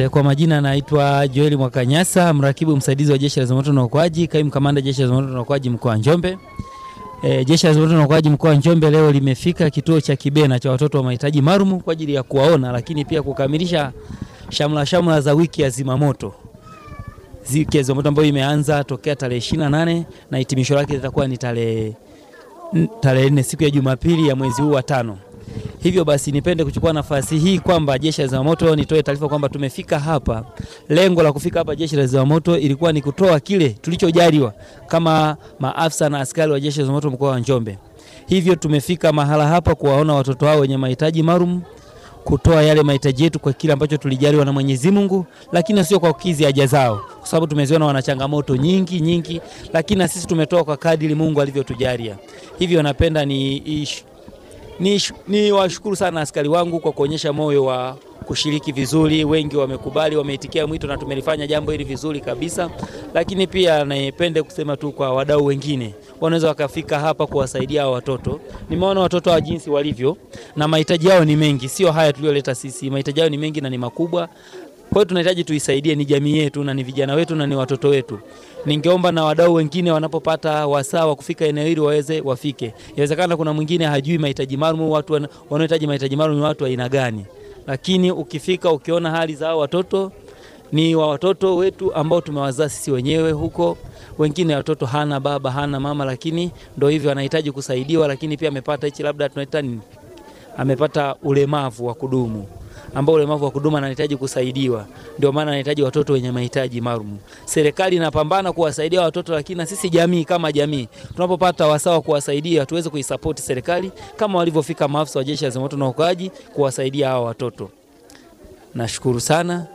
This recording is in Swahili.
Asante. Kwa majina naitwa Joel Mwakanyasa, mrakibu msaidizi wa Jeshi la Zimamoto na Uokoaji, kaimu kamanda Jeshi la Zimamoto na Uokoaji mkoa wa Njombe. Jeshi la Zimamoto na Uokoaji mkoa wa Njombe leo limefika kituo cha Kibena cha watoto wa mahitaji maalum kwa ajili ya kuwaona, lakini pia kukamilisha shamla za wiki ya zimamoto. Wiki ya zimamoto ambayo imeanza tokea tarehe 28 na hitimisho lake litakuwa ni tarehe 4 siku ya Jumapili ya mwezi huu wa 5. Hivyo basi nipende kuchukua nafasi hii kwamba Jeshi la Zimamoto nitoe taarifa kwamba tumefika hapa. Lengo la kufika hapa Jeshi la Zimamoto ilikuwa ni kutoa kile tulichojaliwa kama maafisa na askari wa Jeshi la Zimamoto mkoa wa Njombe. Hivyo tumefika mahala hapa kuwaona watoto hao wenye mahitaji maalum, kutoa yale mahitaji yetu kwa kile ambacho tulijaliwa na Mwenyezi Mungu, lakini sio kwa kukizi haja zao, kwa sababu tumeziona wana changamoto nyingi, lakini na sisi tumetoa kwa kadiri Mungu alivyotujalia. Hivyo napenda ni washukuru sana askari wangu kwa kuonyesha moyo wa kushiriki vizuri. Wengi wamekubali, wameitikia mwito na tumelifanya jambo hili vizuri kabisa. Lakini pia naipende kusema tu kwa wadau wengine wanaweza wakafika hapa kuwasaidia watoto. Nimeona watoto wa jinsi walivyo na mahitaji yao ni mengi, sio haya tulioleta sisi. Mahitaji yao ni mengi na ni makubwa. Kwa hiyo tunahitaji tuisaidie, ni jamii yetu na ni vijana wetu na ni watoto wetu. Ningeomba na wadau wengine wanapopata wasaa wa kufika eneo hili waweze wafike. Inawezekana kuna mwingine hajui mahitaji maalum, watu wanaohitaji mahitaji maalum ni watu aina gani. Lakini ukifika ukiona hali za watoto, ni wa watoto wetu ambao tumewazaa sisi wenyewe huko. Wengine watoto hana baba, hana mama, lakini ndio hivyo anahitaji kusaidiwa, lakini pia amepata hichi labda tunaita amepata ulemavu wa kudumu, ambao ulemavu wa kudumu anahitaji kusaidiwa. Ndio maana anahitaji watoto wenye mahitaji maalum. Serikali inapambana kuwasaidia watoto, lakini na sisi jamii kama jamii tunapopata wasaa kuwasaidia tuweze kuisupport serikali kama walivyofika maafisa wa Jeshi la Zimamoto na Uokoaji kuwasaidia hao watoto. Nashukuru sana.